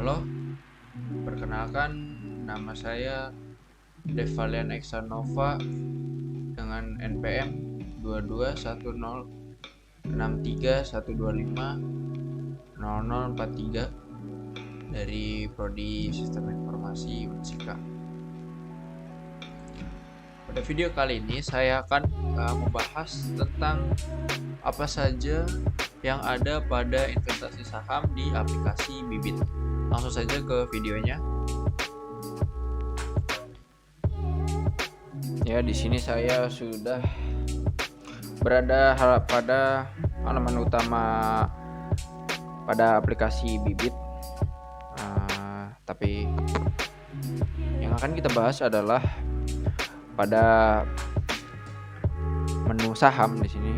Halo, perkenalkan nama saya Devalian Eksanova dengan NPM 22106312500043 dari Prodi Sistem Informasi Unsika. Pada video kali ini saya akan membahas tentang apa saja yang ada pada investasi saham di aplikasi Bibit. Langsung saja ke videonya. Ya, di sini saya sudah berada pada halaman utama pada aplikasi Bibit. Tapi yang akan kita bahas adalah pada menu saham di sini.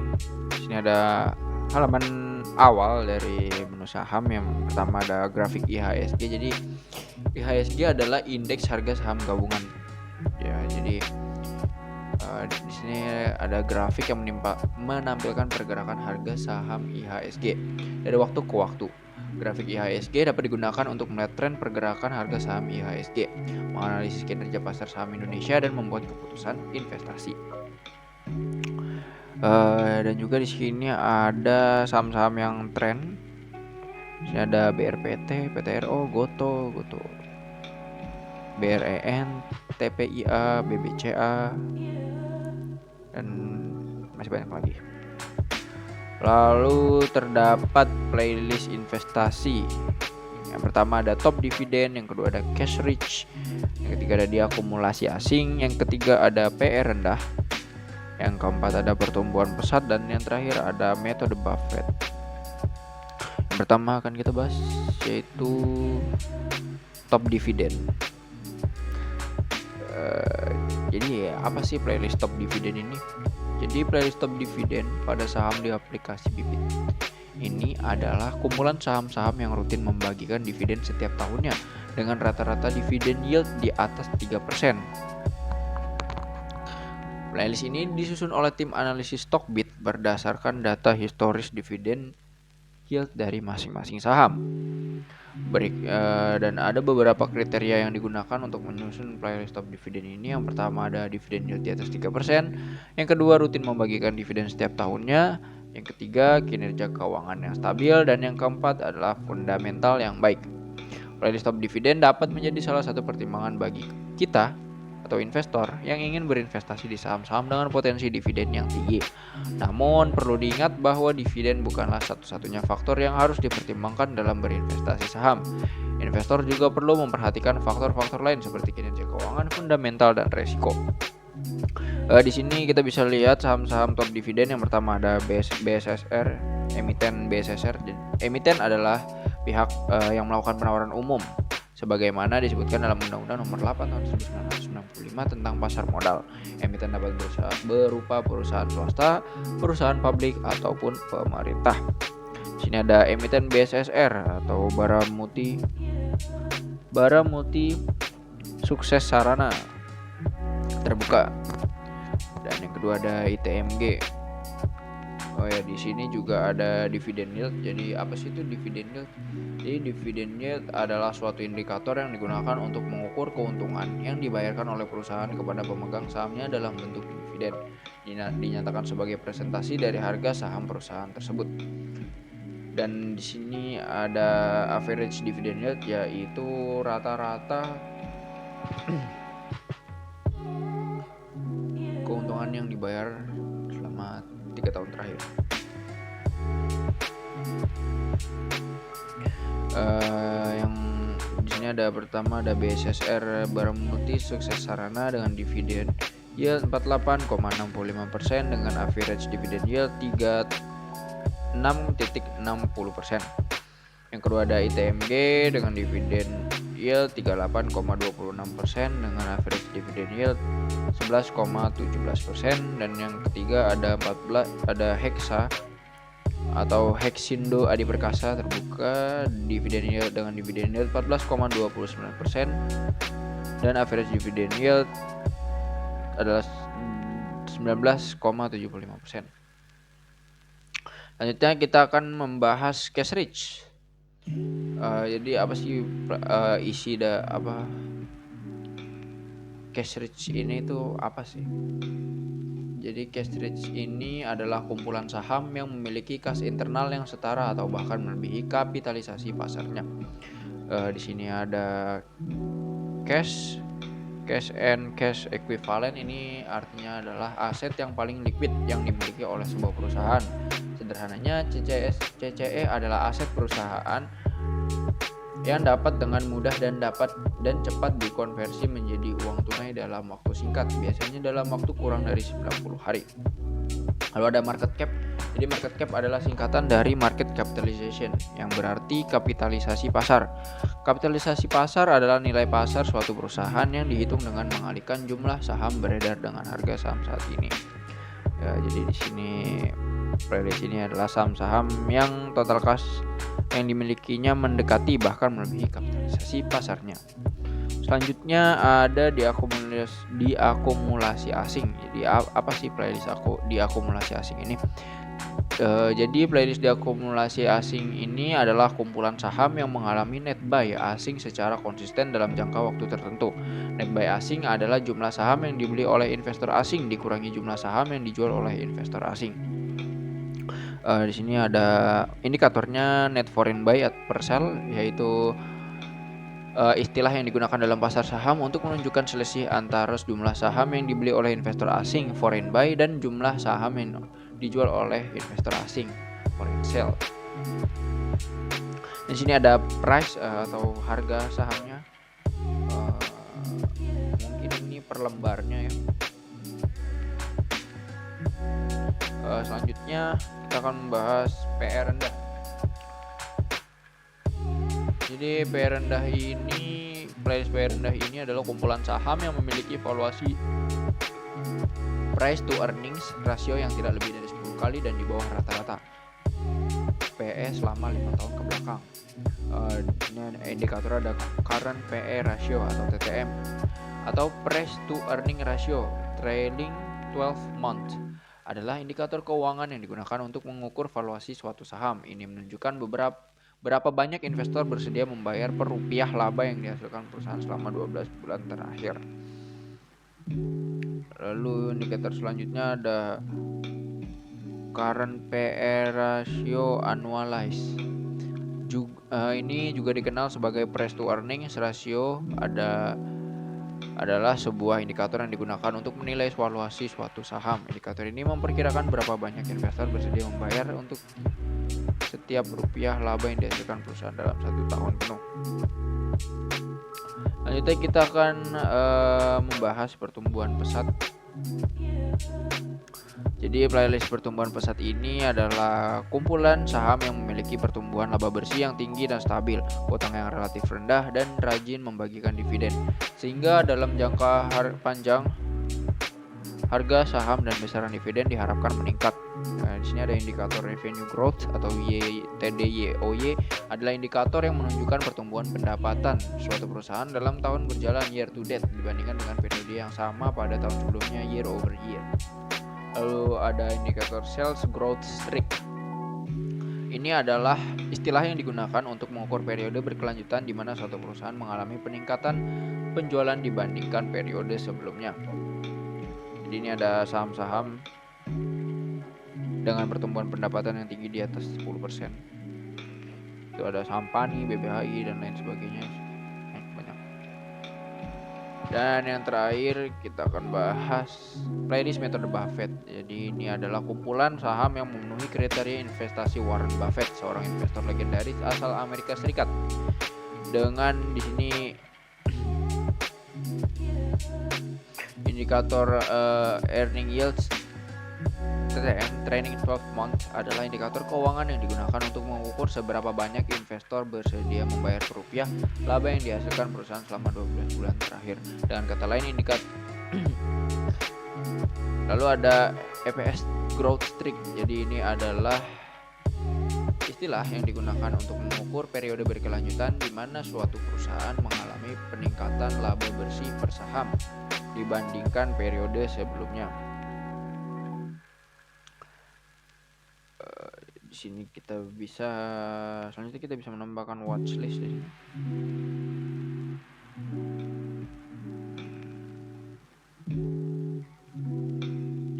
Di sini ada halaman awal dari menu saham. Yang pertama ada grafik IHSG. Jadi IHSG adalah indeks harga saham gabungan. Ya, jadi di sini ada grafik yang menampilkan pergerakan harga saham IHSG dari waktu ke waktu. Grafik IHSG dapat digunakan untuk melihat tren pergerakan harga saham IHSG, menganalisis kinerja pasar saham Indonesia, dan membuat keputusan investasi. Dan juga di sini ada saham-saham yang tren. Di sini ada BRPT, PTRO, GoTo, BREN, TPIA, BBCA, dan masih banyak lagi. Lalu terdapat playlist investasi. Yang pertama ada top dividen, yang kedua ada cash rich, yang ketiga ada diakumulasi asing, yang ketiga ada PR rendah, yang keempat ada pertumbuhan pesat, dan yang terakhir ada metode Buffett. Yang pertama akan kita bahas yaitu top dividen. Jadi apa sih playlist top dividen ini? Jadi playlist top dividen pada saham di aplikasi Bibit ini adalah kumpulan saham-saham yang rutin membagikan dividen setiap tahunnya dengan rata-rata dividen yield di atas 3%. Playlist ini disusun oleh tim analisis Stockbit berdasarkan data historis dividen yield dari masing-masing saham. Dan ada beberapa kriteria yang digunakan untuk menyusun playlist top dividen ini. Yang pertama ada dividen yield di atas 3%, yang kedua rutin membagikan dividen setiap tahunnya, yang ketiga kinerja keuangan yang stabil, dan yang keempat adalah fundamental yang baik. Playlist top dividen dapat menjadi salah satu pertimbangan bagi kita atau investor yang ingin berinvestasi di saham-saham dengan potensi dividen yang tinggi. Namun perlu diingat bahwa dividen bukanlah satu-satunya faktor yang harus dipertimbangkan dalam berinvestasi saham. Investor juga perlu memperhatikan faktor-faktor lain seperti kinerja keuangan, fundamental, dan resiko. Di sini kita bisa lihat saham-saham top dividen. Yang pertama ada BSSR, emiten BSSR. Emiten adalah pihak yang melakukan penawaran umum sebagaimana disebutkan dalam Undang-Undang Nomor 8 Tahun 1995 tentang pasar modal. Emiten dapat berupa perusahaan swasta, perusahaan publik, ataupun pemerintah. Di sini ada emiten BSSR atau Baramuti Sukses Sarana terbuka. Dan yang kedua ada ITMG. Di sini juga ada dividen yield. Jadi apa sih itu dividen yield? Jadi dividen yield adalah suatu indikator yang digunakan untuk mengukur keuntungan yang dibayarkan oleh perusahaan kepada pemegang sahamnya dalam bentuk dividen. Dinyatakan sebagai presentasi dari harga saham perusahaan tersebut. Dan di sini ada average dividend yield, yaitu rata-rata keuntungan yang dibayar selama 3 tahun terakhir. Yang di sini ada pertama ada BSSR Baramuti Sukses Sarana dengan dividen yield 48,65% dengan average dividend yield 36,60%. Yang kedua ada ITMG dengan dividen yield 38,26% dengan average dividend yield 11,17%. Dan yang ketiga ada Hexa atau Hexindo Adi Perkasa terbuka dividen yield dengan dividen yield 14,29% dan average dividend yield adalah 19,75%. Selanjutnya kita akan membahas cash rich. Jadi apa sih isi cash rich ini tuh apa sih? Jadi cash rich ini adalah kumpulan saham yang memiliki kas internal yang setara atau bahkan melebihi kapitalisasi pasarnya. Di sini ada cash, and cash equivalent. Ini artinya adalah aset yang paling liquid yang dimiliki oleh sebuah perusahaan. Sederhananya, CCE adalah aset perusahaan yang dapat dengan mudah dan cepat dikonversi menjadi uang tunai dalam waktu singkat, biasanya dalam waktu kurang dari 90 hari. Lalu ada market cap. Jadi market cap adalah singkatan dari market capitalization, yang berarti kapitalisasi pasar. Kapitalisasi pasar adalah nilai pasar suatu perusahaan yang dihitung dengan mengalihkan jumlah saham beredar dengan harga saham saat ini. Ya, jadi di sini playlist ini adalah saham-saham yang total cash yang dimilikinya mendekati bahkan melebihi kapitalisasi pasarnya. Selanjutnya ada diakumulasi asing. Jadi apa sih playlist diakumulasi asing ini? Jadi playlist diakumulasi asing ini adalah kumpulan saham yang mengalami net buy asing secara konsisten dalam jangka waktu tertentu. Net buy asing adalah jumlah saham yang dibeli oleh investor asing dikurangi jumlah saham yang dijual oleh investor asing. Di sini ada indikatornya net foreign buy per sell, yaitu istilah yang digunakan dalam pasar saham untuk menunjukkan selisih antara jumlah saham yang dibeli oleh investor asing foreign buy dan jumlah saham yang dijual oleh investor asing foreign sell. Di sini ada price atau harga sahamnya. Mungkin ini per lembarnya ya. Selanjutnya kita akan membahas PR rendah. Jadi playlist PR rendah ini adalah kumpulan saham yang memiliki valuasi price to earnings rasio yang tidak lebih dari 10 kali dan di bawah rata-rata PE selama 5 tahun ke belakang. Ini indikator ada current PE ratio atau TTM atau price to earning ratio trailing 12 month adalah indikator keuangan yang digunakan untuk mengukur valuasi suatu saham. Ini menunjukkan berapa banyak investor bersedia membayar per rupiah laba yang dihasilkan perusahaan selama 12 bulan terakhir. Lalu indikator selanjutnya ada current PE ratio annualized. Ini juga dikenal sebagai price to earnings ratio adalah sebuah indikator yang digunakan untuk menilai valuasi suatu saham. Indikator ini memperkirakan berapa banyak investor bersedia membayar untuk setiap rupiah laba yang dihasilkan perusahaan dalam 1 tahun penuh. Selanjutnya kita akan membahas pertumbuhan pesat. Jadi playlist pertumbuhan pesat ini adalah kumpulan saham yang memiliki pertumbuhan laba bersih yang tinggi dan stabil, utang yang relatif rendah, dan rajin membagikan dividen, sehingga dalam jangka panjang harga saham dan besaran dividen diharapkan meningkat. Nah, di sini ada indikator revenue growth atau TDYOY adalah indikator yang menunjukkan pertumbuhan pendapatan suatu perusahaan dalam tahun berjalan year to date dibandingkan dengan periode yang sama pada tahun sebelumnya year over year. Lalu ada indikator sales growth streak. Ini adalah istilah yang digunakan untuk mengukur periode berkelanjutan di mana suatu perusahaan mengalami peningkatan penjualan dibandingkan periode sebelumnya. Jadi ini ada saham-saham dengan pertumbuhan pendapatan yang tinggi di atas 10%. Itu ada saham PANI, BBHI, dan lain sebagainya. Banyak. Dan yang terakhir kita akan bahas playlist metode Buffett. Jadi ini adalah kumpulan saham yang memenuhi kriteria investasi Warren Buffett, seorang investor legendaris asal Amerika Serikat. Dengan di sini indikator earning yields TTM trailing 12 month adalah indikator keuangan yang digunakan untuk mengukur seberapa banyak investor bersedia membayar per rupiah laba yang dihasilkan perusahaan selama 12 bulan terakhir. Dengan kata lain indikator lalu ada EPS growth streak. Jadi ini adalah istilah yang digunakan untuk mengukur periode berkelanjutan di mana suatu perusahaan mengalami peningkatan laba bersih per saham dibandingkan periode sebelumnya. Di sini selanjutnya kita bisa menambahkan watchlist di sini.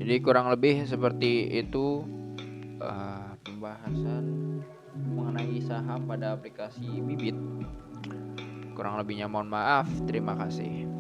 Jadi kurang lebih seperti itu pembahasan mengenai saham pada aplikasi Bibit. Kurang lebihnya mohon maaf. Terima kasih.